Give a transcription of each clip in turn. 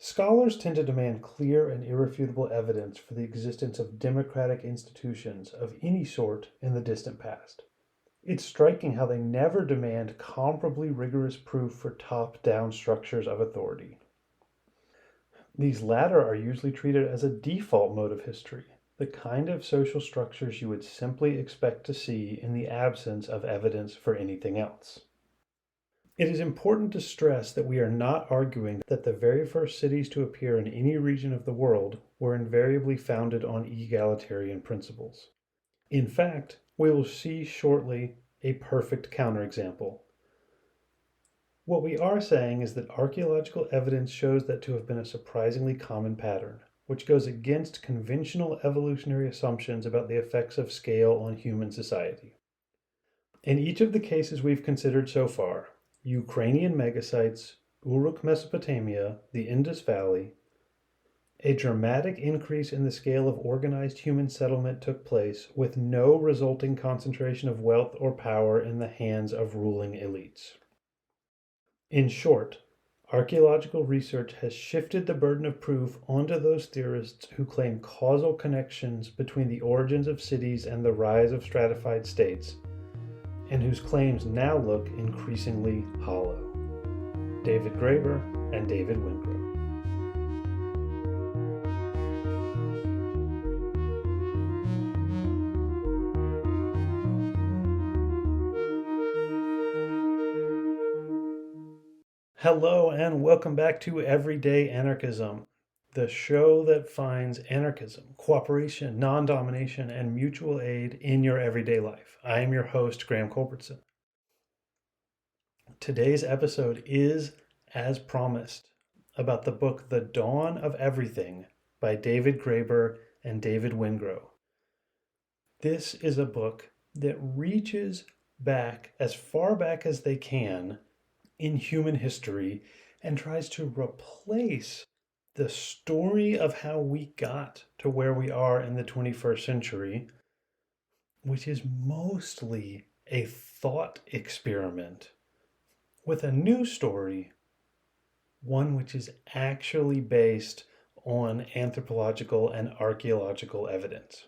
Scholars tend to demand clear and irrefutable evidence for the existence of democratic institutions of any sort in the distant past. It's striking how they never demand comparably rigorous proof for top-down structures of authority. These latter are usually treated as a default mode of history, the kind of social structures you would simply expect to see in the absence of evidence for anything else. It is important to stress that we are not arguing that the very first cities to appear in any region of the world were invariably founded on egalitarian principles. In fact, we will see shortly a perfect counterexample. What we are saying is that archaeological evidence shows that to have been a surprisingly common pattern, which goes against conventional evolutionary assumptions about the effects of scale on human society. In each of the cases we've considered so far, Ukrainian megasites, Uruk, Mesopotamia, the Indus Valley, a dramatic increase in the scale of organized human settlement took place with no resulting concentration of wealth or power in the hands of ruling elites. In short, archaeological research has shifted the burden of proof onto those theorists who claim causal connections between the origins of cities and the rise of stratified states, and whose claims now look increasingly hollow. David Graeber and David Wengrow. Hello and welcome back to Everyday Anarchism, the show that finds anarchism, cooperation, non-domination, and mutual aid in your everyday life. I am your host, Graham Culbertson. Today's episode is, as promised, about the book The Dawn of Everything by David Graeber and David Wengrow. This is a book that reaches back as far back as they can in human history and tries to replace the story of how we got to where we are in the 21st century, which is mostly a thought experiment, with a new story, one which is actually based on anthropological and archaeological evidence.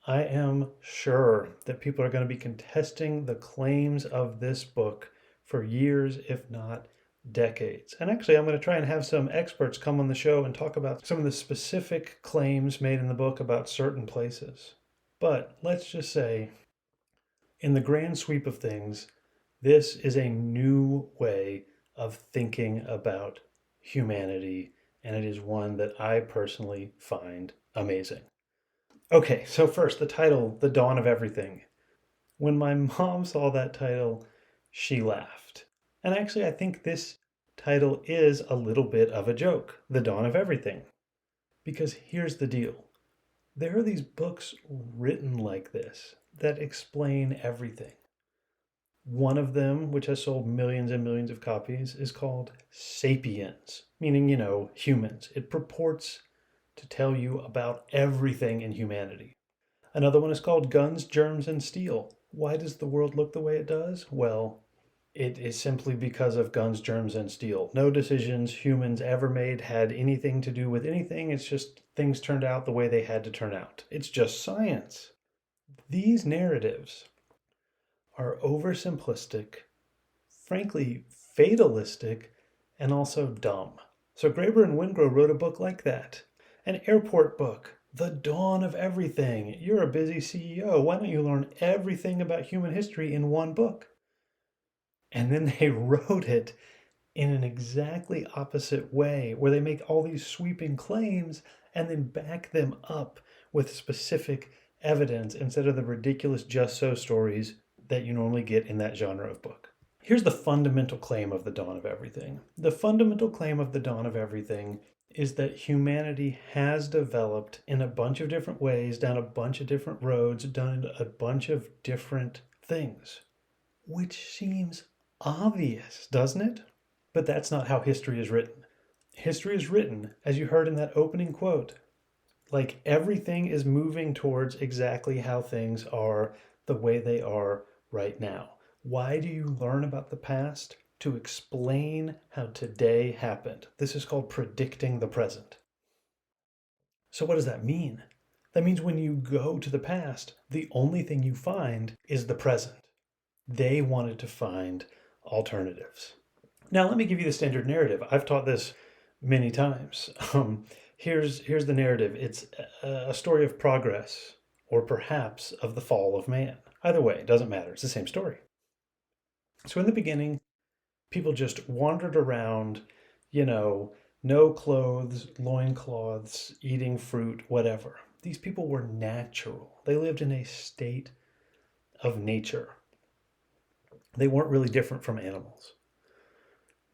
I am sure that people are going to be contesting the claims of this book for years, if not decades. And actually, I'm going to try and have some experts come on the show and talk about some of the specific claims made in the book about certain places. But let's just say, in the grand sweep of things, this is a new way of thinking about humanity, and it is one that I personally find amazing. Okay, so first, the title, The Dawn of Everything. When my mom saw that title, she laughed. And actually, I think this title is a little bit of a joke, The Dawn of Everything. Because here's the deal. There are these books written like this that explain everything. One of them, which has sold millions and millions of copies, is called Sapiens, meaning, humans. It purports to tell you about everything in humanity. Another one is called Guns, Germs, and Steel. Why does the world look the way it does? Well, it is simply because of guns, germs, and steel. No decisions humans ever made had anything to do with anything. It's just things turned out the way they had to turn out. It's just science. These narratives are oversimplistic, frankly, fatalistic, and also dumb. So Graeber and Wengrow wrote a book like that. An airport book, The Dawn of Everything. You're a busy CEO. Why don't you learn everything about human history in one book? And then they wrote it in an exactly opposite way, where they make all these sweeping claims and then back them up with specific evidence instead of the ridiculous just so stories that you normally get in that genre of book. Here's the fundamental claim of The Dawn of Everything. The fundamental claim of The Dawn of Everything is that humanity has developed in a bunch of different ways, down a bunch of different roads, done a bunch of different things, which seems obvious, doesn't it? But that's not how history is written. History is written, as you heard in that opening quote, like everything is moving towards exactly how things are the way they are right now. Why do you learn about the past? to explain how today happened. This is called predicting the present. So what does that mean? That means when you go to the past, the only thing you find is the present. They wanted to find alternatives. Now, let me give you the standard narrative. I've taught this many times. Here's the narrative. It's a story of progress, or perhaps of the fall of man. Either way, it doesn't matter. It's the same story. So in the beginning, people just wandered around, no clothes, loincloths, eating fruit, whatever. These people were natural. They lived in a state of nature. They weren't really different from animals.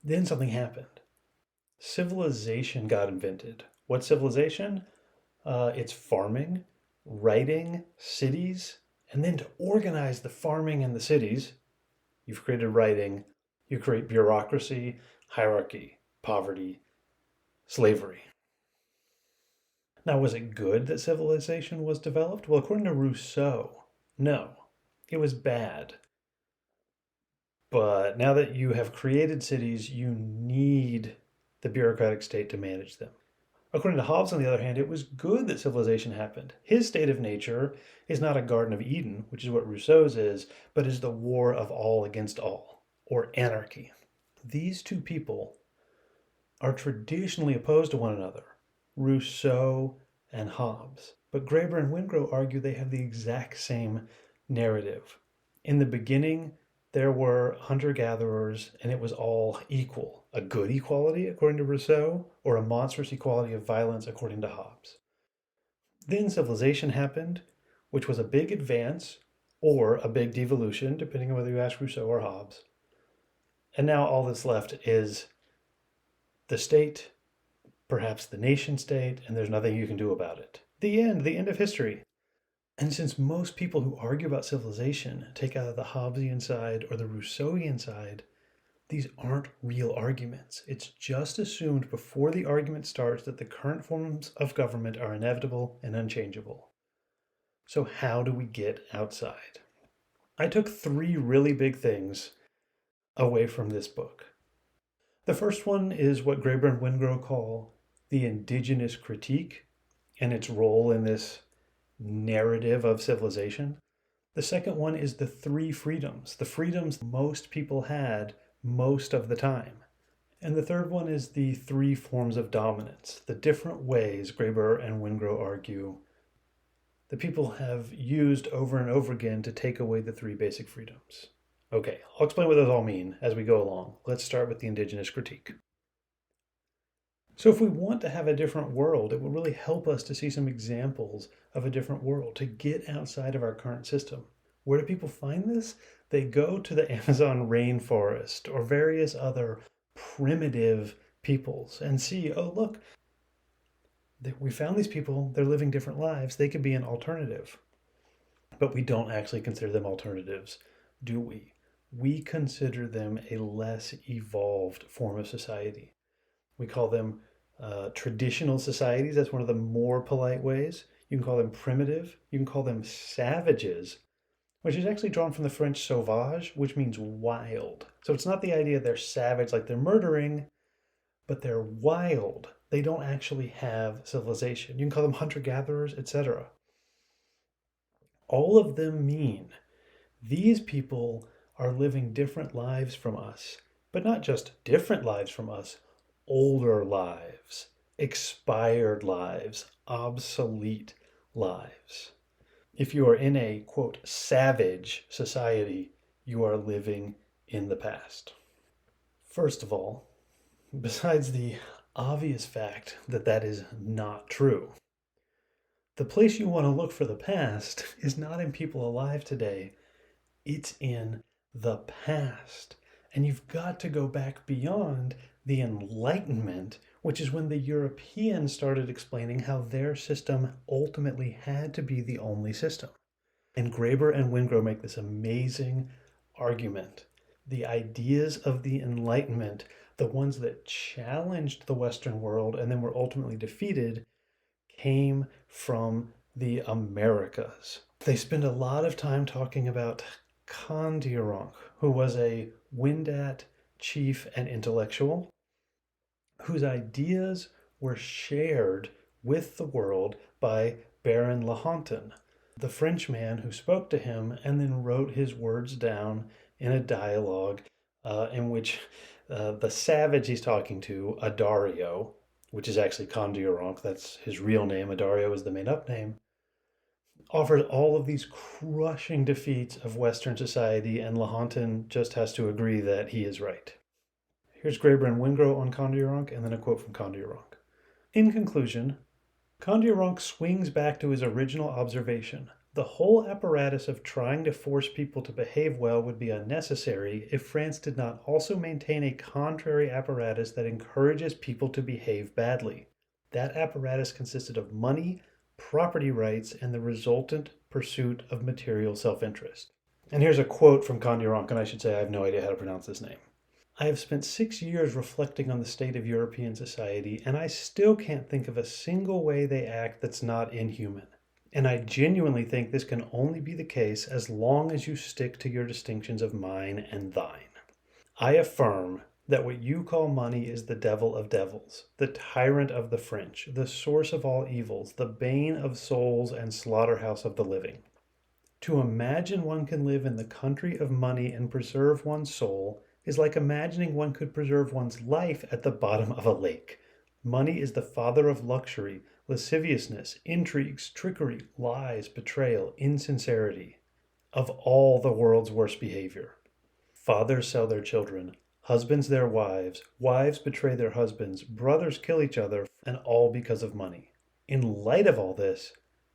Then something happened. Civilization got invented. What civilization? It's farming, writing, cities, and then to organize the farming and the cities, you've created writing, you create bureaucracy, hierarchy, poverty, slavery. Now, was it good that civilization was developed? Well, according to Rousseau, no, it was bad. But now that you have created cities, you need the bureaucratic state to manage them. According to Hobbes, on the other hand, it was good that civilization happened. His state of nature is not a Garden of Eden, which is what Rousseau's is, but is the war of all against all, or anarchy. These two people are traditionally opposed to one another, Rousseau and Hobbes. But Graeber and Wengrow argue they have the exact same narrative. In the beginning, there were hunter-gatherers, and it was all equal. A good equality, according to Rousseau, or a monstrous equality of violence, according to Hobbes. Then civilization happened, which was a big advance, or a big devolution, depending on whether you ask Rousseau or Hobbes. And now all that's left is the state, perhaps the nation state, and there's nothing you can do about it. The end of history. And since most people who argue about civilization take out the Hobbesian side or the Rousseauian side, these aren't real arguments. It's just assumed before the argument starts that the current forms of government are inevitable and unchangeable. So how do we get outside? I took 3 really big things away from this book. The first one is what Graeber and Wengrow call the indigenous critique and its role in this narrative of civilization. The second one is the 3 freedoms, the freedoms most people had most of the time. And the third one is the 3 forms of dominance, the different ways Graeber and Wengrow argue that people have used over and over again to take away the 3 basic freedoms. Okay, I'll explain what those all mean as we go along. Let's start with the indigenous critique. So if we want to have a different world, it will really help us to see some examples of a different world, to get outside of our current system. Where do people find this? They go to the Amazon rainforest or various other primitive peoples and see, oh, look, we found these people, they're living different lives, they could be an alternative. But we don't actually consider them alternatives, do we? We consider them a less evolved form of society. We call them traditional societies. That's one of the more polite ways. You can call them primitive. You can call them savages, which is actually drawn from the French sauvage, which means wild. So it's not the idea they're savage like they're murdering, but they're wild. They don't actually have civilization. You can call them hunter-gatherers, etc. All of them mean these people are living different lives from us, but not just different lives from us, older lives, expired lives, obsolete lives. If you are in a, quote, savage society, you are living in the past. First of all, besides the obvious fact that that is not true, the place you want to look for the past is not in people alive today, it's in the past. And you've got to go back beyond the Enlightenment, which is when the Europeans started explaining how their system ultimately had to be the only system. And Graeber and Wengrow make this amazing argument. The ideas of the Enlightenment, the ones that challenged the Western world and then were ultimately defeated, came from the Americas. They spend a lot of time talking about Kandiaronk, who was a Wendat chief, and intellectual, whose ideas were shared with the world by Baron Lahontan, the Frenchman who spoke to him and then wrote his words down in a dialogue in which the savage he's talking to, Adario, which is actually Condillac, that's his real name, Adario is the made-up name, offers all of these crushing defeats of Western society, and Lahontan just has to agree that he is right. Here's Graeber and Wengrow on Condillac, and then a quote from Condillac. In conclusion, Condillac swings back to his original observation. The whole apparatus of trying to force people to behave well would be unnecessary if France did not also maintain a contrary apparatus that encourages people to behave badly. That apparatus consisted of money, property rights, and the resultant pursuit of material self-interest. And here's a quote from Condillac, and I should say I have no idea how to pronounce this name. I have spent 6 years reflecting on the state of European society, and I still can't think of a single way they act that's not inhuman. And I genuinely think this can only be the case as long as you stick to your distinctions of mine and thine. I affirm that what you call money is the devil of devils, the tyrant of the French, the source of all evils, the bane of souls and slaughterhouse of the living. To imagine one can live in the country of money and preserve one's soul is like imagining one could preserve one's life at the bottom of a lake. Money is the father of luxury, lasciviousness, intrigues, trickery, lies, betrayal, insincerity, of all the world's worst behavior. Fathers sell their children, husbands their wives, wives betray their husbands, brothers kill each other, and all because of money. In light of all this,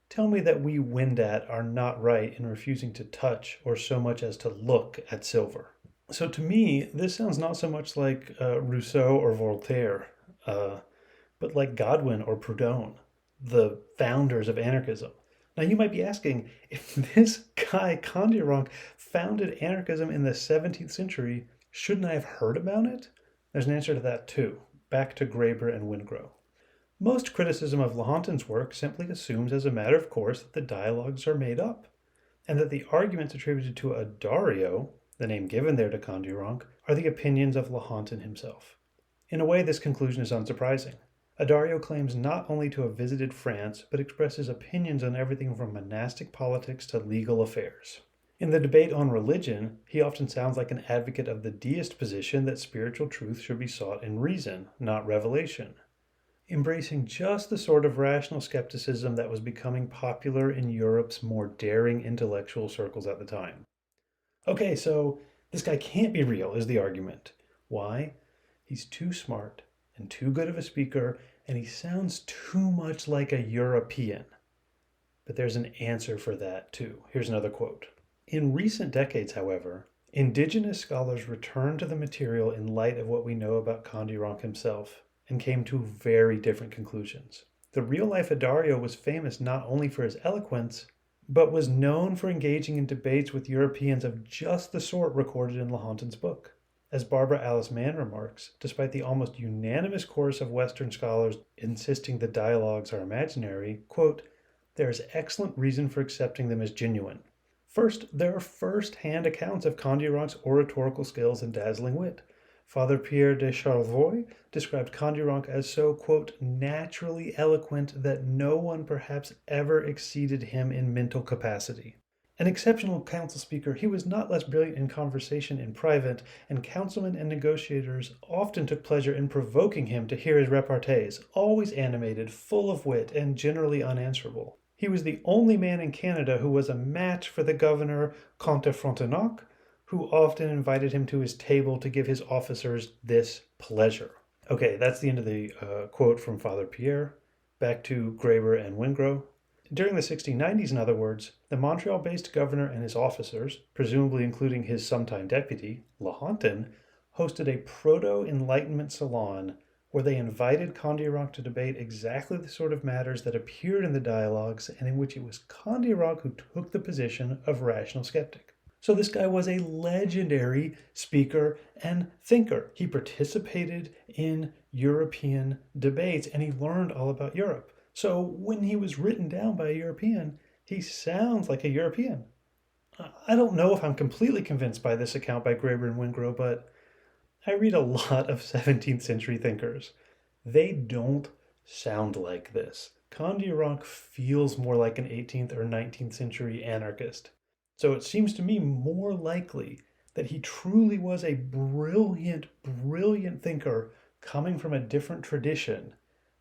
tell me that we Wendat are not right in refusing to touch or so much as to look at silver. So to me, this sounds not so much like Rousseau or Voltaire, but like Godwin or Proudhon, the founders of anarchism. Now you might be asking, if this guy Condillac founded anarchism in the 17th century, shouldn't I have heard about it? There's an answer to that too. Back to Graeber and Wengrow. Most criticism of Lahontan's work simply assumes as a matter of course that the dialogues are made up, and that the arguments attributed to Adario, the name given there to Condillac, are the opinions of Lahontan himself. In a way, this conclusion is unsurprising. Adario claims not only to have visited France, but expresses opinions on everything from monastic politics to legal affairs. In the debate on religion, he often sounds like an advocate of the deist position that spiritual truth should be sought in reason, not revelation, embracing just the sort of rational skepticism that was becoming popular in Europe's more daring intellectual circles at the time. Okay, so this guy can't be real, is the argument. Why? He's too smart and too good of a speaker, and he sounds too much like a European. But there's an answer for that too. Here's another quote. In recent decades, however, indigenous scholars returned to the material in light of what we know about Condillac himself and came to very different conclusions. The real-life Adario was famous not only for his eloquence, but was known for engaging in debates with Europeans of just the sort recorded in Lahontan's book. As Barbara Alice Mann remarks, despite the almost unanimous chorus of Western scholars insisting the dialogues are imaginary, quote, there is excellent reason for accepting them as genuine. First, there are first-hand accounts of Condillac's oratorical skills and dazzling wit. Father Pierre de Charlevoix described Condillac as so, quote, naturally eloquent that no one perhaps ever exceeded him in mental capacity. An exceptional council speaker, he was not less brilliant in conversation in private, and councilmen and negotiators often took pleasure in provoking him to hear his repartees, always animated, full of wit, and generally unanswerable. He was the only man in Canada who was a match for the governor, Comte de Frontenac, who often invited him to his table to give his officers this pleasure. Okay, that's the end of the quote from Father Pierre. Back to Graeber and Wengrow. During the 1690s, in other words, the Montreal-based governor and his officers, presumably including his sometime deputy, Lahontan, hosted a proto-Enlightenment salon where they invited Condillac to debate exactly the sort of matters that appeared in the dialogues and in which it was Condillac who took the position of rational skeptic. So this guy was a legendary speaker and thinker. He participated in European debates and he learned all about Europe. So when he was written down by a European, he sounds like a European. I don't know if I'm completely convinced by this account by Graeber and Wengrow, but I read a lot of 17th century thinkers. They don't sound like this. Kandiaronk feels more like an 18th or 19th century anarchist. So it seems to me more likely that he truly was a brilliant, brilliant thinker coming from a different tradition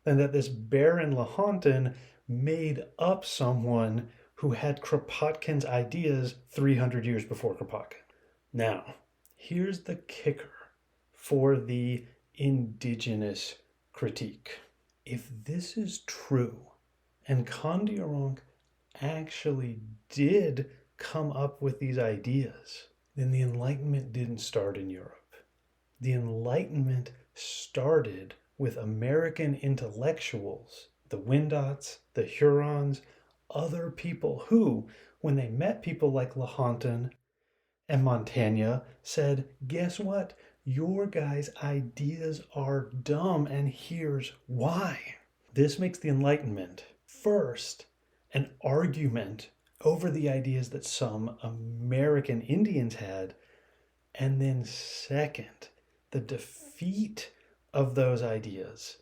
than that this Baron Lahontan made up someone who had Kropotkin's ideas 300 years before Kropotkin. Now, here's the kicker for the indigenous critique. If this is true, and Kandiaronk actually did come up with these ideas, then the Enlightenment didn't start in Europe. The Enlightenment started with American intellectuals, the Wyandots, the Hurons, other people who, when they met people like Lahontan and Montaigne, said, guess what? Your guys' ideas are dumb, and here's why. This makes the Enlightenment, first, an argument over the ideas that some American Indians had, and then second, the defeat of those ideas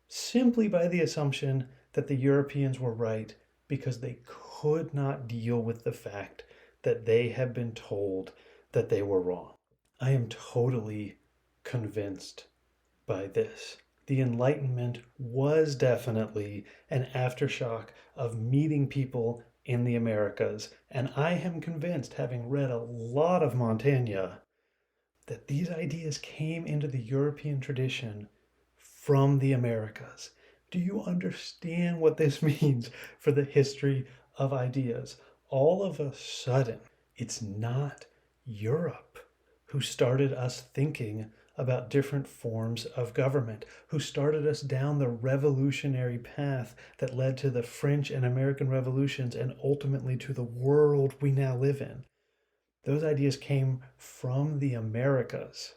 simply by the assumption that the Europeans were right because they could not deal with the fact that they had been told that they were wrong. I am totally convinced by this. The Enlightenment was definitely an aftershock of meeting people in the Americas, and I am convinced, having read a lot of Montaigne, that these ideas came into the European tradition from the Americas. Do you understand what this means for the history of ideas? All of a sudden, it's not Europe who started us thinking about different forms of government, who started us down the revolutionary path that led to the French and American revolutions and ultimately to the world we now live in. Those ideas came from the Americas,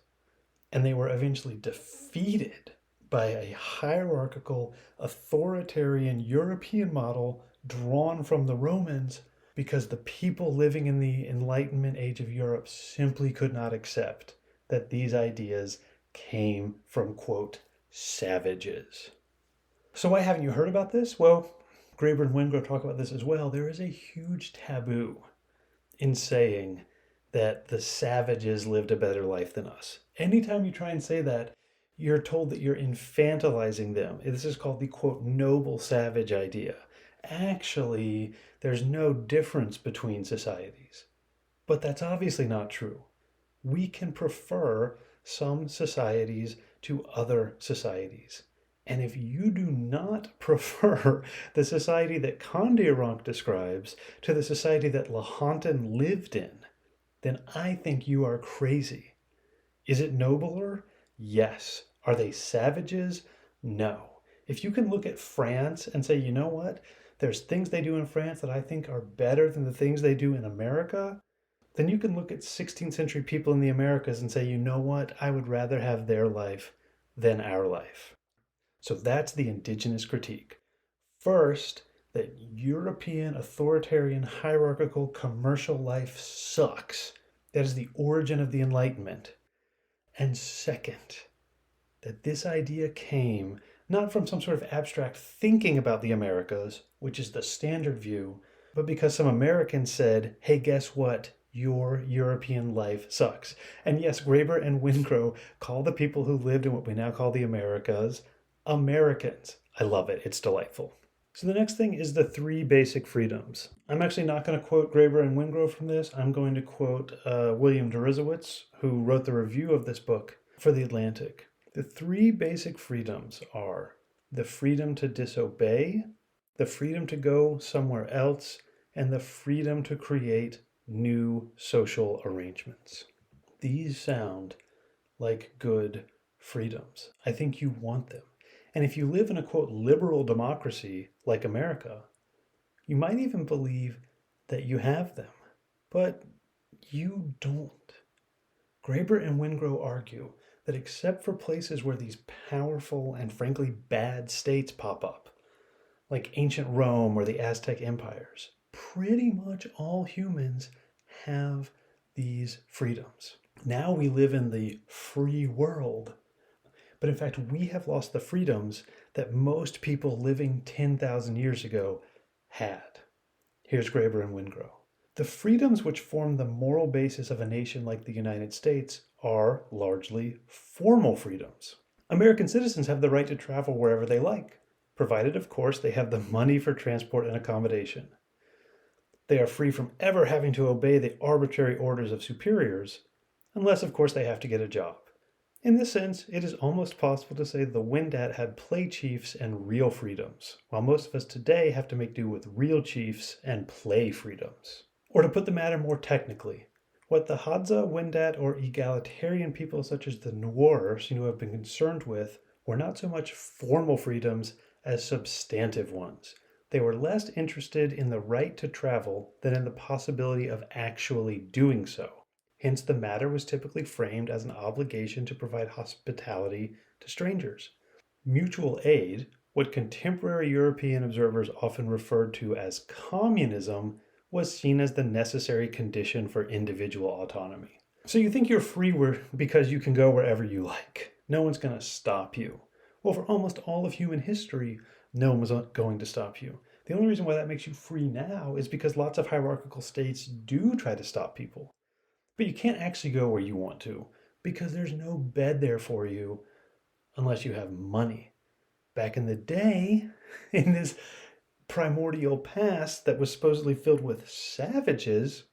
and they were eventually defeated by a hierarchical, authoritarian European model drawn from the Romans because the people living in the Enlightenment age of Europe simply could not accept that these ideas came from, quote, savages. So why haven't you heard about this? Well, Graeber and Wengrow talk about this as well. There is a huge taboo in saying that the savages lived a better life than us. Anytime you try and say that, you're told that you're infantilizing them. This is called the, quote, noble savage idea. Actually, there's no difference between societies. But that's obviously not true. We can prefer some societies to other societies. And if you do not prefer the society that Kandiaronk describes to the society that Lahontan lived in, then I think you are crazy. Is it nobler? Yes. Are they savages? No. If you can look at France and say, you know what? There's things they do in France that I think are better than the things they do in America, then you can look at 16th century people in the Americas and say, you know what? I would rather have their life than our life. So that's the indigenous critique. First, that European authoritarian hierarchical commercial life sucks. That is the origin of the Enlightenment. And second, that this idea came not from some sort of abstract thinking about the Americas, which is the standard view, but because some Americans said, hey, guess what? Your European life sucks. And yes, Graeber and Wengrow call the people who lived in what we now call the Americas Americans. I love it. It's delightful. So the next thing is the 3 basic freedoms. I'm actually not going to quote Graeber and Wengrow from this. I'm going to quote William Deresiewicz, who wrote the review of this book for The Atlantic. The 3 basic freedoms are the freedom to disobey, the freedom to go somewhere else, and the freedom to create new social arrangements. These sound like good freedoms. I think you want them. And if you live in a, quote, liberal democracy like America, you might even believe that you have them. But you don't. Graeber and Wengrow argue that except for places where these powerful and frankly bad states pop up, like ancient Rome or the Aztec empires, pretty much all humans have these freedoms. Now we live in the free world. But in fact, we have lost the freedoms that most people living 10,000 years ago had. Here's Graeber and Wengrow. The freedoms which form the moral basis of a nation like the United States are largely formal freedoms. American citizens have the right to travel wherever they like, provided, of course, they have the money for transport and accommodation. They are free from ever having to obey the arbitrary orders of superiors, unless, of course, they have to get a job. In this sense, it is almost possible to say the Wendat had play chiefs and real freedoms, while most of us today have to make do with real chiefs and play freedoms. Or to put the matter more technically, what the Hadza, Wendat, or egalitarian people such as the Noirs seem to have been concerned with were not so much formal freedoms as substantive ones. They were less interested in the right to travel than in the possibility of actually doing so. Hence, the matter was typically framed as an obligation to provide hospitality to strangers. Mutual aid, what contemporary European observers often referred to as communism, was seen as the necessary condition for individual autonomy. So you think you're free because you can go wherever you like. No one's going to stop you. Well, for almost all of human history, no one was going to stop you. The only reason why that makes you free now is because lots of hierarchical states do try to stop people. But you can't actually go where you want to because there's no bed there for you unless you have money. Back in the day, in this primordial past that was supposedly filled with savages,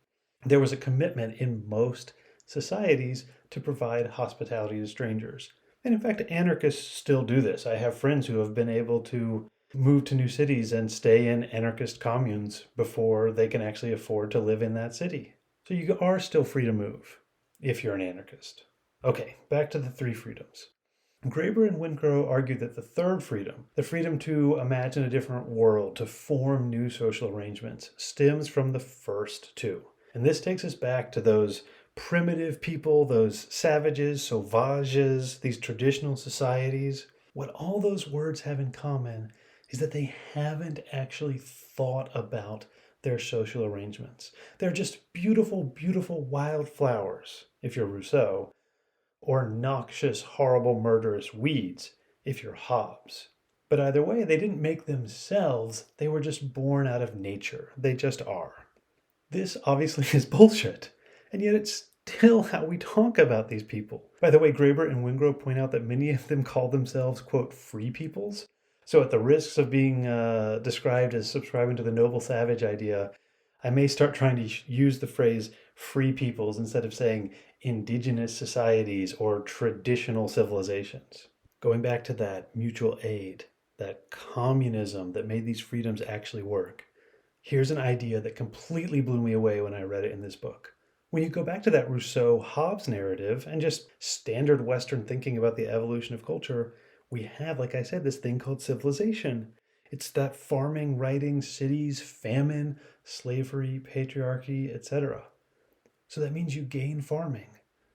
there was a commitment in most societies to provide hospitality to strangers. And in fact, anarchists still do this. I have friends who have been able to move to new cities and stay in anarchist communes before they can actually afford to live in that city. So you are still free to move if you're an anarchist. Okay, back to the three freedoms. Graeber and Wengrow argue that the third freedom, the freedom to imagine a different world, to form new social arrangements, stems from the first two. And this takes us back to those primitive people, those savages, sauvages, these traditional societies. What all those words have in common is that they haven't actually thought about their social arrangements. They're just beautiful, beautiful wildflowers, if you're Rousseau, or noxious, horrible, murderous weeds, if you're Hobbes. But either way, they didn't make themselves, they were just born out of nature. They just are. This obviously is bullshit, and yet it's still how we talk about these people. By the way, Graeber and Wengrow point out that many of them call themselves, quote, free peoples. So at the risks of being described as subscribing to the noble savage idea, I may start trying to use the phrase free peoples instead of saying indigenous societies or traditional civilizations. Going back to that mutual aid, that communism that made these freedoms actually work, here's an idea that completely blew me away when I read it in this book. When you go back to that Rousseau-Hobbes narrative and just standard Western thinking about the evolution of culture, we have, like I said, this thing called civilization. It's that farming, writing, cities, famine, slavery, patriarchy, etc. So that means you gain farming,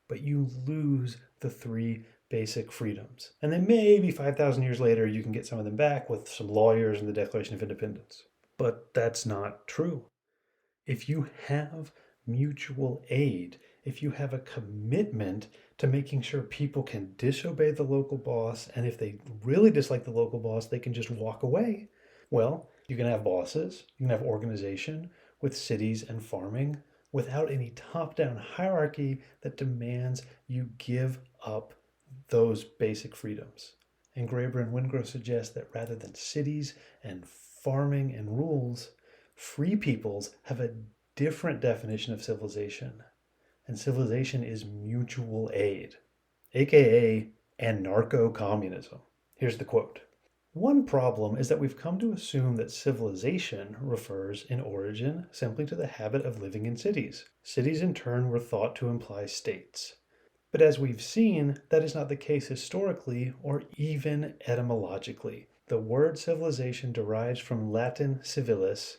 but you lose the three basic freedoms. And then maybe 5,000 years later, you can get some of them back with some lawyers and the Declaration of Independence. But that's not true. If you have mutual aid, if you have a commitment to making sure people can disobey the local boss, and if they really dislike the local boss, they can just walk away, well, you can have bosses, you can have organization with cities and farming without any top-down hierarchy that demands you give up those basic freedoms. And Graeber and Wengrow suggest that rather than cities and farming and rules, free peoples have a different definition of civilization. And civilization is mutual aid, aka anarcho-communism. Here's the quote. One problem is that we've come to assume that civilization refers in origin simply to the habit of living in cities. Cities in turn were thought to imply states. But as we've seen, that is not the case historically or even etymologically. The word civilization derives from Latin civilis,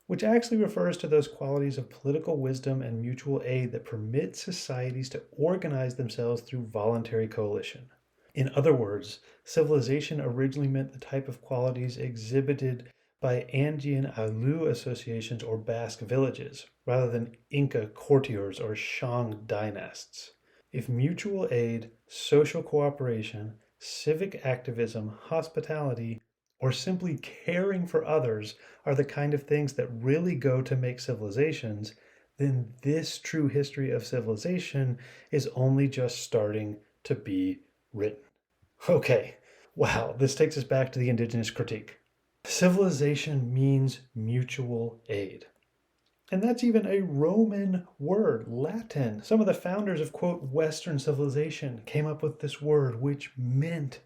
which actually refers to those qualities of political wisdom and mutual aid that permit societies to organize themselves through voluntary coalition. In other words, civilization originally meant the type of qualities exhibited by Andean Ayllu associations or Basque villages, rather than Inca courtiers or Shang dynasts. If mutual aid, social cooperation, civic activism, hospitality, or simply caring for others are the kind of things that really go to make civilizations, then this true history of civilization is only just starting to be written. Okay, wow, this takes us back to the indigenous critique. Civilization means mutual aid. And that's even a Roman word, Latin. Some of the founders of, quote, Western civilization came up with this word, which meant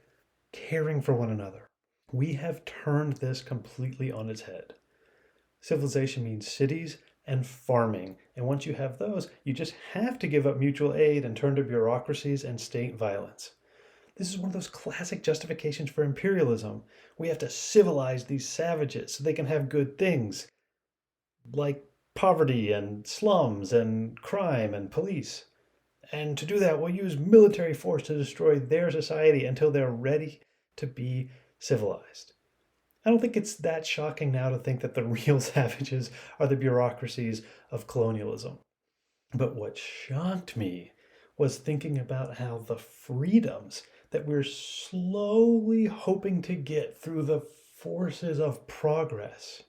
caring for one another. We have turned this completely on its head. Civilization means cities and farming. And once you have those, you just have to give up mutual aid and turn to bureaucracies and state violence. This is one of those classic justifications for imperialism. We have to civilize these savages so they can have good things, like poverty and slums and crime and police. And to do that, we'll use military force to destroy their society until they're ready to be civilized. I don't think it's that shocking now to think that the real savages are the bureaucracies of colonialism. But what shocked me was thinking about how the freedoms that we're slowly hoping to get through the forces of progress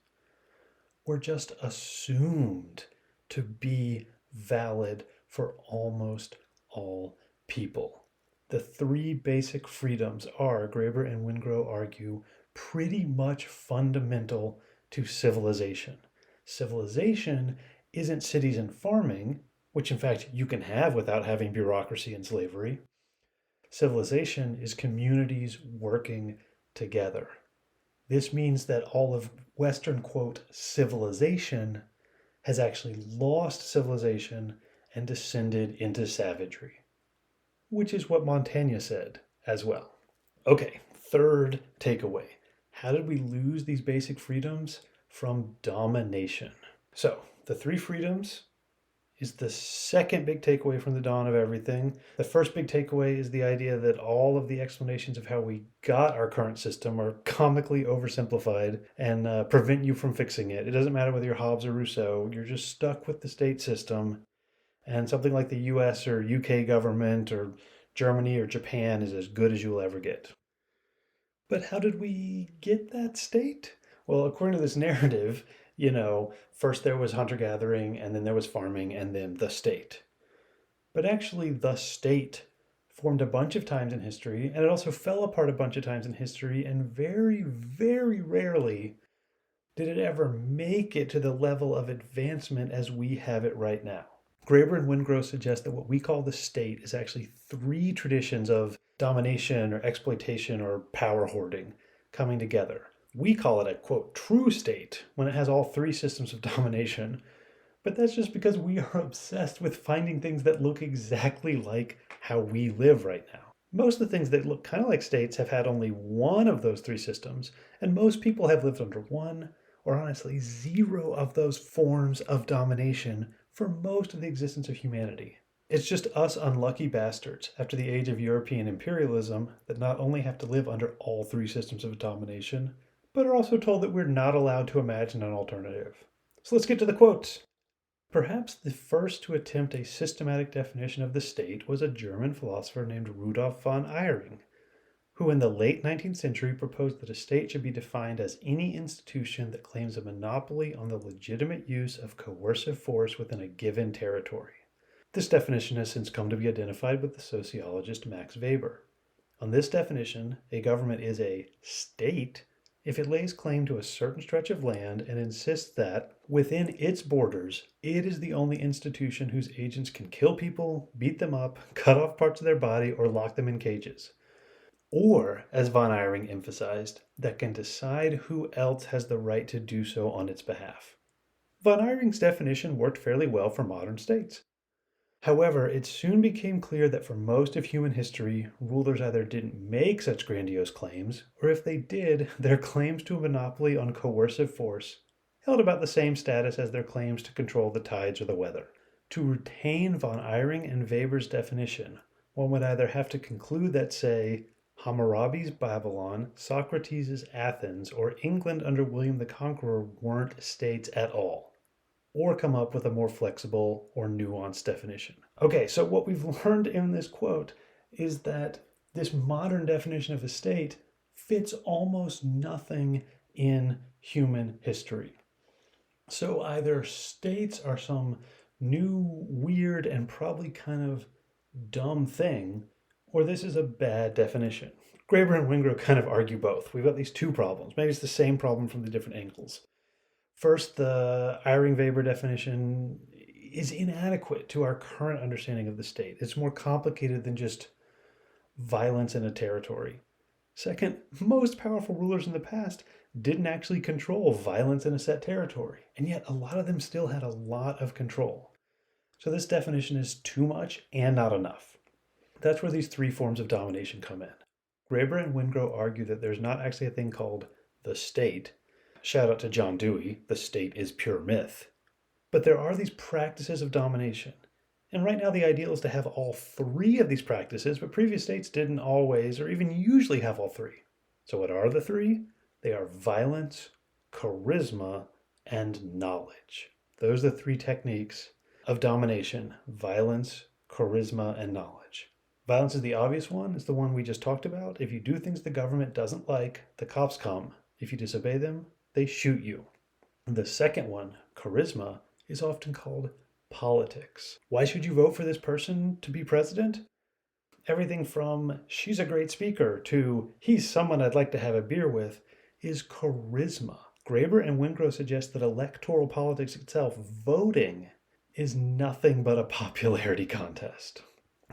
were just assumed to be valid for almost all people. The three basic freedoms are, Graeber and Wengrow argue, pretty much fundamental to civilization. Civilization isn't cities and farming, which in fact you can have without having bureaucracy and slavery. Civilization is communities working together. This means that all of Western, quote, civilization has actually lost civilization and descended into savagery, which is what Montaigne said as well. Okay, third takeaway. How did we lose these basic freedoms? From domination. So, the three freedoms is the second big takeaway from the dawn of everything. The first big takeaway is the idea that all of the explanations of how we got our current system are comically oversimplified and prevent you from fixing it. It doesn't matter whether you're Hobbes or Rousseau, you're just stuck with the state system. And something like the US or UK government or Germany or Japan is as good as you'll ever get. But how did we get that state? Well, according to this narrative, first there was hunter gathering, and then there was farming, and then the state. But actually, the state formed a bunch of times in history, and it also fell apart a bunch of times in history, and very, very rarely did it ever make it to the level of advancement as we have it right now. Graeber and Wengrow suggest that what we call the state is actually three traditions of domination or exploitation or power hoarding coming together. We call it a, quote, true state when it has all three systems of domination. But that's just because we are obsessed with finding things that look exactly like how we live right now. Most of the things that look kind of like states have had only one of those three systems, and most people have lived under one, or honestly zero of those forms of domination for most of the existence of humanity. It's just us unlucky bastards after the age of European imperialism that not only have to live under all three systems of domination, but are also told that we're not allowed to imagine an alternative. So let's get to the quotes. Perhaps the first to attempt a systematic definition of the state was a German philosopher named Rudolf von Eyring, who in the late 19th century proposed that a state should be defined as any institution that claims a monopoly on the legitimate use of coercive force within a given territory. This definition has since come to be identified with the sociologist Max Weber. On this definition, a government is a state if it lays claim to a certain stretch of land and insists that, within its borders, it is the only institution whose agents can kill people, beat them up, cut off parts of their body, or lock them in cages. Or, as von Eyring emphasized, that can decide who else has the right to do so on its behalf. Von Eyring's definition worked fairly well for modern states. However, it soon became clear that for most of human history, rulers either didn't make such grandiose claims, or if they did, their claims to a monopoly on coercive force held about the same status as their claims to control the tides or the weather. To retain von Eyring and Weber's definition, one would either have to conclude that, say, Hammurabi's Babylon, Socrates' Athens, or England under William the Conqueror weren't states at all, or come up with a more flexible or nuanced definition. Okay, so what we've learned in this quote is that this modern definition of a state fits almost nothing in human history. So either states are some new, weird, and probably kind of dumb thing, or this is a bad definition. Graeber and Wengrow kind of argue both. We've got these two problems. Maybe it's the same problem from the different angles. First, the Eyring-Weber definition is inadequate to our current understanding of the state. It's more complicated than just violence in a territory. Second, most powerful rulers in the past didn't actually control violence in a set territory, and yet a lot of them still had a lot of control. So this definition is too much and not enough. That's where these three forms of domination come in. Graeber and Wengrow argue that there's not actually a thing called the state. Shout out to John Dewey, the state is pure myth. But there are these practices of domination. And right now, the ideal is to have all three of these practices, but previous states didn't always or even usually have all three. So, what are the three? They are violence, charisma, and knowledge. Those are the three techniques of domination: violence, charisma, and knowledge. Violence is the obvious one, it's the one we just talked about. If you do things the government doesn't like, the cops come. If you disobey them, they shoot you. The second one, charisma, is often called politics. Why should you vote for this person to be president? Everything from she's a great speaker to he's someone I'd like to have a beer with is charisma. Graeber and Wengrow suggest that electoral politics itself, voting, is nothing but a popularity contest.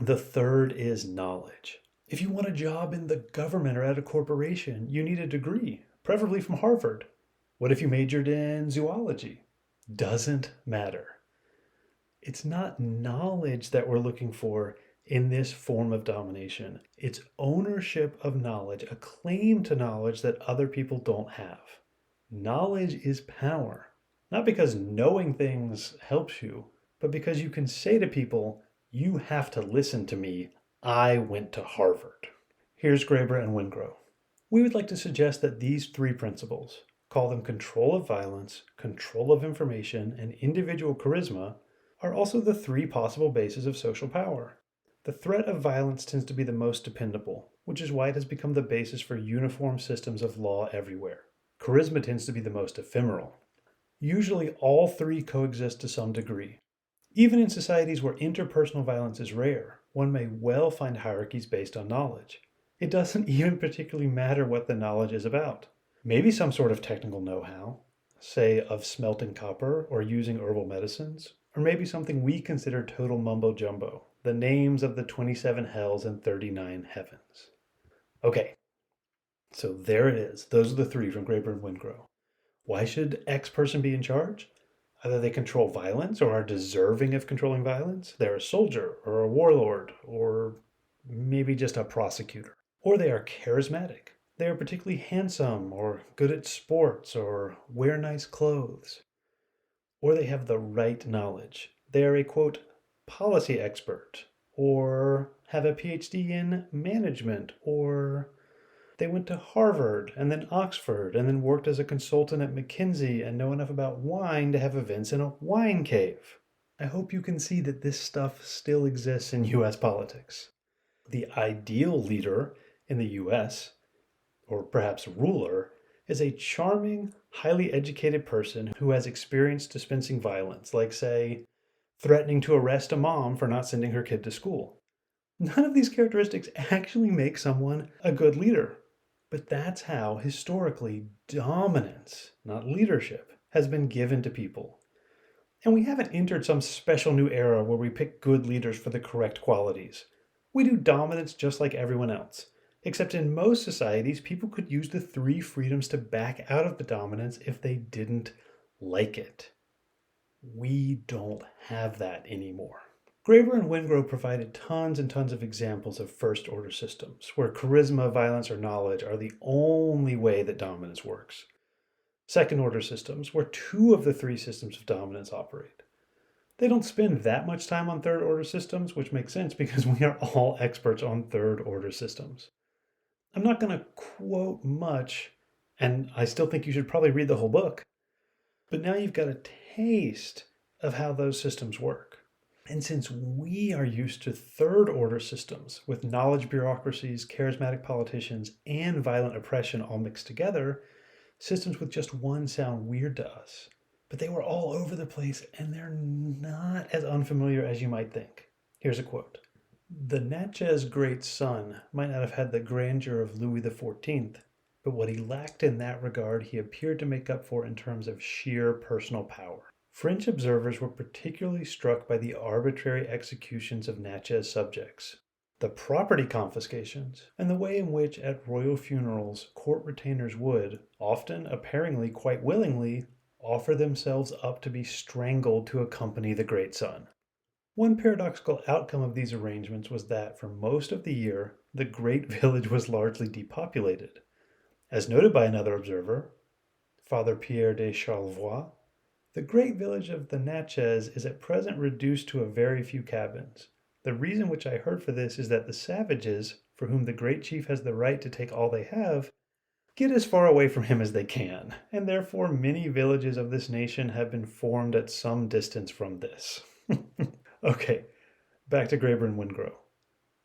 The third is knowledge. If you want a job in the government or at a corporation, you need a degree, preferably from Harvard. What if you majored in zoology? Doesn't matter. It's not knowledge that we're looking for in this form of domination. It's ownership of knowledge, a claim to knowledge that other people don't have. Knowledge is power, not because knowing things helps you, but because you can say to people, you have to listen to me. I went to Harvard. Here's Graeber and Wengrow. We would like to suggest that these three principles, call them control of violence, control of information, and individual charisma, are also the three possible bases of social power. The threat of violence tends to be the most dependable, which is why it has become the basis for uniform systems of law everywhere. Charisma tends to be the most ephemeral. Usually all three coexist to some degree. Even in societies where interpersonal violence is rare, one may well find hierarchies based on knowledge. It doesn't even particularly matter what the knowledge is about. Maybe some sort of technical know-how, say of smelting copper or using herbal medicines, or maybe something we consider total mumbo-jumbo, the names of the 27 hells and 39 heavens. Okay, so there it is. Those are the three from Graeber and Wengrow. Why should X person be in charge? Either they control violence or are deserving of controlling violence. They're a soldier or a warlord or maybe just a prosecutor. Or they are charismatic. They are particularly handsome or good at sports or wear nice clothes. Or they have the right knowledge. They are a, quote, policy expert, or have a PhD in management, or they went to Harvard and then Oxford and then worked as a consultant at McKinsey and know enough about wine to have events in a wine cave. I hope you can see that this stuff still exists in US politics. The ideal leader in the US, or perhaps ruler, is a charming, highly educated person who has experience dispensing violence, like, say, threatening to arrest a mom for not sending her kid to school. None of these characteristics actually make someone a good leader. But that's how, historically, dominance, not leadership, has been given to people. And we haven't entered some special new era where we pick good leaders for the correct qualities. We do dominance just like everyone else. Except in most societies, people could use the three freedoms to back out of the dominance if they didn't like it. We don't have that anymore. Graeber and Wengrow provided tons and tons of examples of first order systems, where charisma, violence, or knowledge are the only way that dominance works. Second order systems, where two of the three systems of dominance operate. They don't spend that much time on third order systems, which makes sense because we are all experts on third order systems. I'm not going to quote much, and I still think you should probably read the whole book. But now you've got a taste of how those systems work. And since we are used to third order systems with knowledge bureaucracies, charismatic politicians, and violent oppression all mixed together, systems with just one sound weird to us. But they were all over the place and they're not as unfamiliar as you might think. Here's a quote. The Natchez great son might not have had the grandeur of Louis XIV, but what he lacked in that regard he appeared to make up for in terms of sheer personal power. French observers were particularly struck by the arbitrary executions of Natchez subjects, the property confiscations, and the way in which at royal funerals court retainers would, often apparently quite willingly, offer themselves up to be strangled to accompany the great son. One paradoxical outcome of these arrangements was that for most of the year, the great village was largely depopulated. As noted by another observer, Father Pierre de Charlevoix, the great village of the Natchez is at present reduced to a very few cabins. The reason which I heard for this is that the savages, for whom the great chief has the right to take all they have, get as far away from him as they can, and therefore many villages of this nation have been formed at some distance from this. Okay, back to Graeber and Wengrow.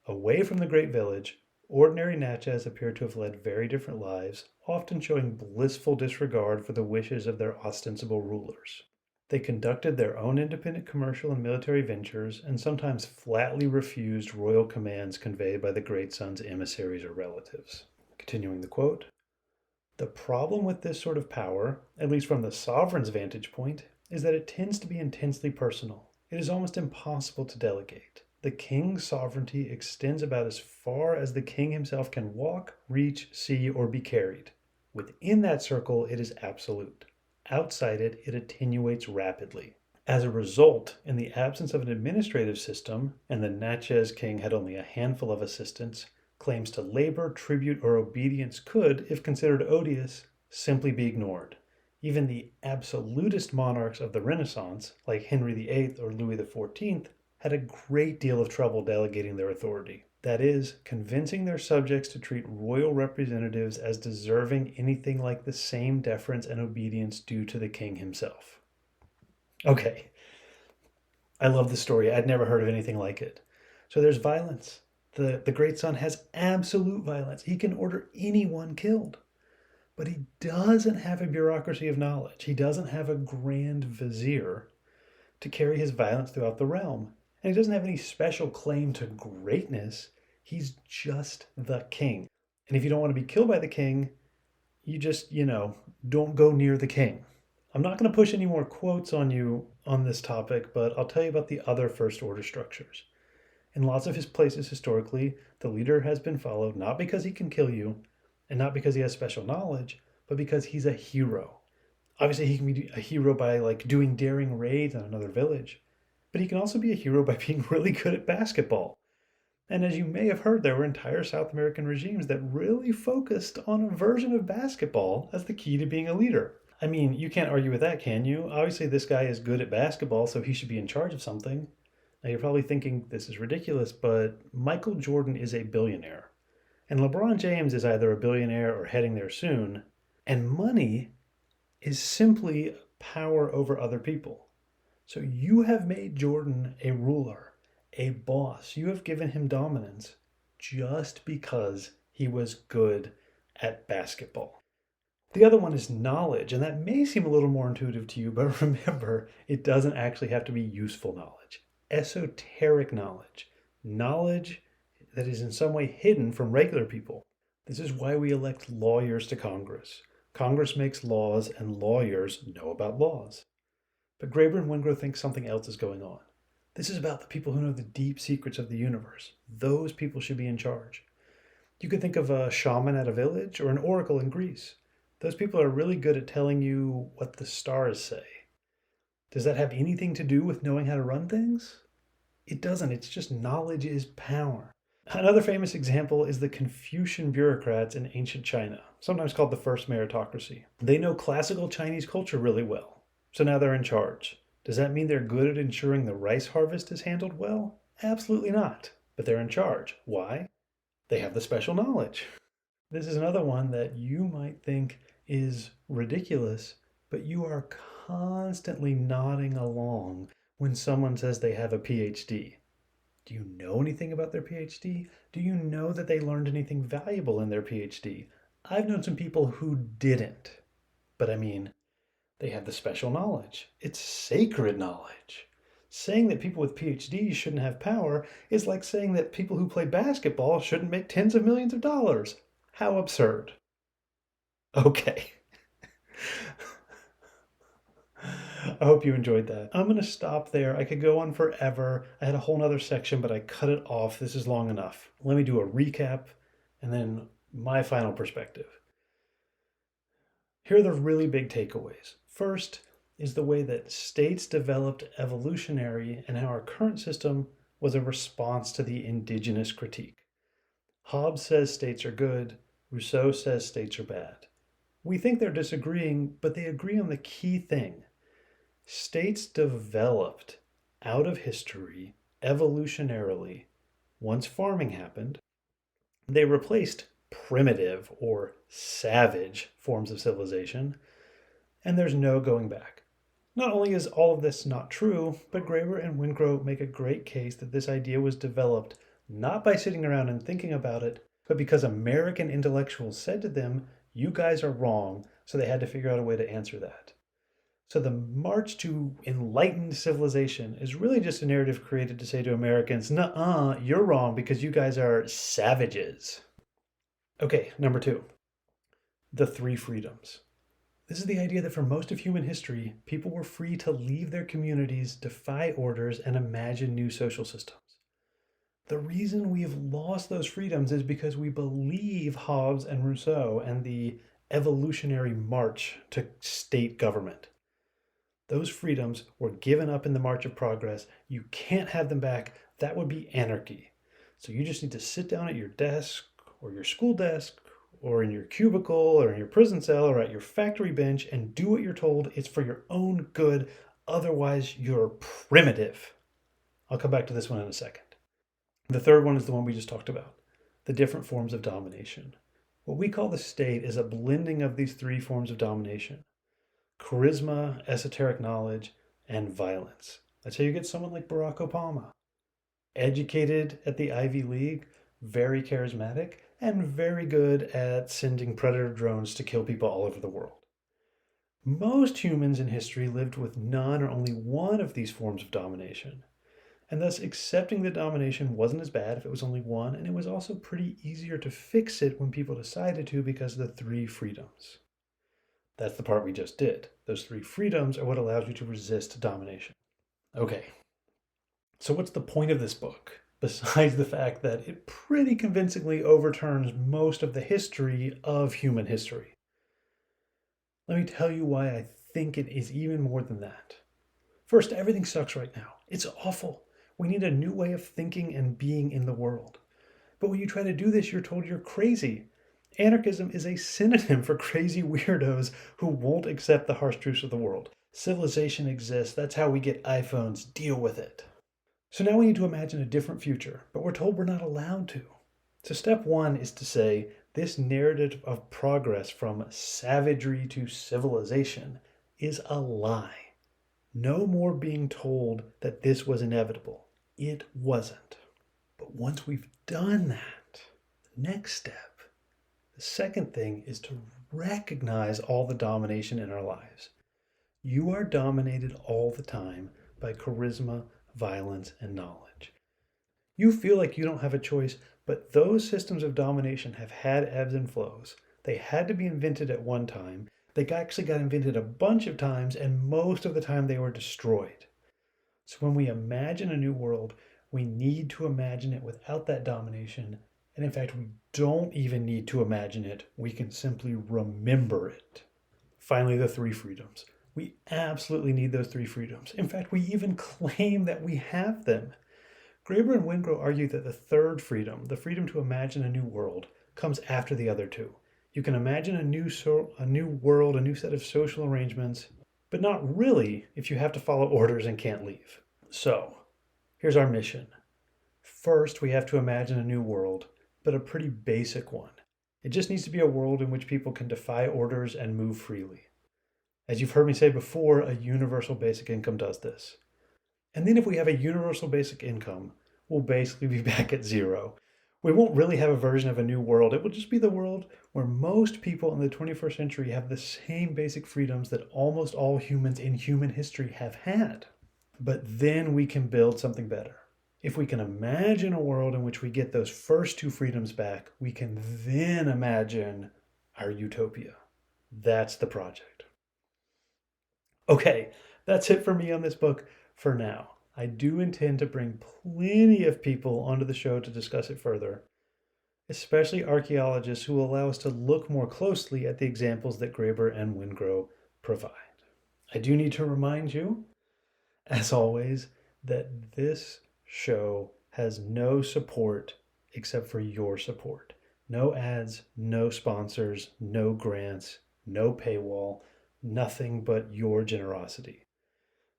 Away from the great village, ordinary Natchez appear to have led very different lives, often showing blissful disregard for the wishes of their ostensible rulers. They conducted their own independent commercial and military ventures, and sometimes flatly refused royal commands conveyed by the great son's emissaries or relatives. Continuing the quote, the problem with this sort of power, at least from the sovereign's vantage point, is that it tends to be intensely personal. It is almost impossible to delegate. The king's sovereignty extends about as far as the king himself can walk, reach, see, or be carried. Within that circle, it is absolute. Outside it, it attenuates rapidly. As a result, in the absence of an administrative system, and the Natchez king had only a handful of assistants, claims to labor, tribute, or obedience could, if considered odious, simply be ignored. Even the absolutist monarchs of the Renaissance, like Henry VIII or Louis XIV, had a great deal of trouble delegating their authority. That is, convincing their subjects to treat royal representatives as deserving anything like the same deference and obedience due to the king himself. Okay, I love this story. I'd never heard of anything like it. So there's violence. The great son has absolute violence. He can order anyone killed. But he doesn't have a bureaucracy of knowledge. He doesn't have a grand vizier to carry his violence throughout the realm. And he doesn't have any special claim to greatness. He's just the king. And if you don't want to be killed by the king, you just, don't go near the king. I'm not going to push any more quotes on you on this topic, but I'll tell you about the other first order structures. In lots of his places historically, the leader has been followed not because he can kill you, and not because he has special knowledge, but because he's a hero. Obviously, he can be a hero by doing daring raids on another village, but he can also be a hero by being really good at basketball. And as you may have heard, there were entire South American regimes that really focused on a version of basketball as the key to being a leader. I mean, you can't argue with that, can you? Obviously, this guy is good at basketball, so he should be in charge of something. Now, you're probably thinking this is ridiculous, but Michael Jordan is a billionaire. And LeBron James is either a billionaire or heading there soon. And money is simply power over other people. So you have made Jordan a ruler, a boss. You have given him dominance just because he was good at basketball. The other one is knowledge, and that may seem a little more intuitive to you, but remember, it doesn't actually have to be useful knowledge. Esoteric knowledge. Knowledge that is in some way hidden from regular people. This is why we elect lawyers to Congress. Congress makes laws and lawyers know about laws. But Graeber and Wengrow think something else is going on. This is about the people who know the deep secrets of the universe. Those people should be in charge. You could think of a shaman at a village or an oracle in Greece. Those people are really good at telling you what the stars say. Does that have anything to do with knowing how to run things? It doesn't. It's just knowledge is power. Another famous example is the Confucian bureaucrats in ancient China, sometimes called the first meritocracy. They know classical Chinese culture really well, so now they're in charge. Does that mean they're good at ensuring the rice harvest is handled well? Absolutely not, but they're in charge. Why? They have the special knowledge. This is another one that you might think is ridiculous, but you are constantly nodding along when someone says they have a PhD? Do you know anything about their PhD? Do you know that they learned anything valuable in their PhD? I've known some people who didn't, but I mean, they have the special knowledge. It's sacred knowledge. Saying that people with PhDs shouldn't have power is like saying that people who play basketball shouldn't make tens of millions of dollars. How absurd. Okay. I hope you enjoyed that. I'm going to stop there. I could go on forever. I had a whole nother section, but I cut it off. This is long enough. Let me do a recap and then my final perspective. Here are the really big takeaways. First is the way that states developed evolutionary and how our current system was a response to the indigenous critique. Hobbes says states are good. Rousseau says states are bad. We think they're disagreeing, but they agree on the key thing. States developed out of history evolutionarily. Once farming happened, they replaced primitive or savage forms of civilization, and there's no going back. Not only is all of this not true, but Graeber and Wengrow make a great case that this idea was developed not by sitting around and thinking about it, but because American intellectuals said to them, "You guys are wrong," so they had to figure out a way to answer that. So the march to enlightened civilization is really just a narrative created to say to Americans, "Nuh-uh, you're wrong because you guys are savages." Okay, number 2, the 3 freedoms. This is the idea that for most of human history, people were free to leave their communities, defy orders, and imagine new social systems. The reason we have lost those freedoms is because we believe Hobbes and Rousseau and the evolutionary march to state government. Those freedoms were given up in the March of Progress. You can't have them back. That would be anarchy. So you just need to sit down at your desk or your school desk or in your cubicle or in your prison cell or at your factory bench and do what you're told. It's for your own good. Otherwise, you're primitive. I'll come back to this one in a second. The third one is the one we just talked about, the different forms of domination. What we call the state is a blending of these 3 forms of domination: charisma, esoteric knowledge, and violence. That's how you get someone like Barack Obama. Educated at the Ivy League, very charismatic, and very good at sending predator drones to kill people all over the world. Most humans in history lived with none or only one of these forms of domination. And thus accepting the domination wasn't as bad if it was only one, and it was also pretty easier to fix it when people decided to because of the 3 freedoms. That's the part we just did. Those 3 freedoms are what allows you to resist domination. Okay, so what's the point of this book? Besides the fact that it pretty convincingly overturns most of the history of human history. Let me tell you why I think it is even more than that. First, everything sucks right now. It's awful. We need a new way of thinking and being in the world. But when you try to do this, you're told you're crazy. Anarchism is a synonym for crazy weirdos who won't accept the harsh truths of the world. Civilization exists. That's how we get iPhones. Deal with it. So now we need to imagine a different future, but we're told we're not allowed to. So step 1 is to say this narrative of progress from savagery to civilization is a lie. No more being told that this was inevitable. It wasn't. But once we've done that, the next step, the second thing is to recognize all the domination in our lives. You are dominated all the time by charisma, violence, and knowledge. You feel like you don't have a choice, but those systems of domination have had ebbs and flows. They had to be invented at one time. They actually got invented a bunch of times, and most of the time they were destroyed. So when we imagine a new world, we need to imagine it without that domination. And in fact, we don't even need to imagine it. We can simply remember it. Finally, the 3 freedoms. We absolutely need those 3 freedoms. In fact, we even claim that we have them. Graeber and Wengrow argue that the 3rd freedom, the freedom to imagine a new world, comes after the other 2. You can imagine a new world, a new set of social arrangements, but not really if you have to follow orders and can't leave. So, here's our mission. First, we have to imagine a new world, but a pretty basic one. It just needs to be a world in which people can defy orders and move freely. As you've heard me say before, a universal basic income does this. And then if we have a universal basic income, we'll basically be back at zero. We won't really have a version of a new world. It will just be the world where most people in the 21st century have the same basic freedoms that almost all humans in human history have had. But then we can build something better. If we can imagine a world in which we get those first two freedoms back, we can then imagine our utopia. That's the project. Okay, that's it for me on this book for now. I do intend to bring plenty of people onto the show to discuss it further, especially archaeologists who will allow us to look more closely at the examples that Graeber and Wengrow provide. I do need to remind you, as always, that this show has no support except for your support. No ads, no sponsors, no grants, no paywall, nothing but your generosity.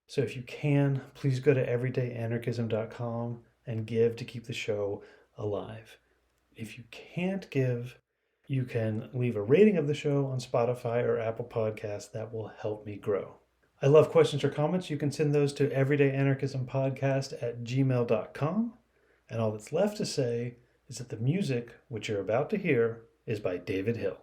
So if you can, please go to everydayanarchism.com and give to keep the show alive. If you can't give, you can leave a rating of the show on Spotify or Apple Podcasts. That will help me grow. I love questions or comments. You can send those to everydayanarchismpodcast@gmail.com. And all that's left to say is that the music, which you're about to hear, is by David Hill.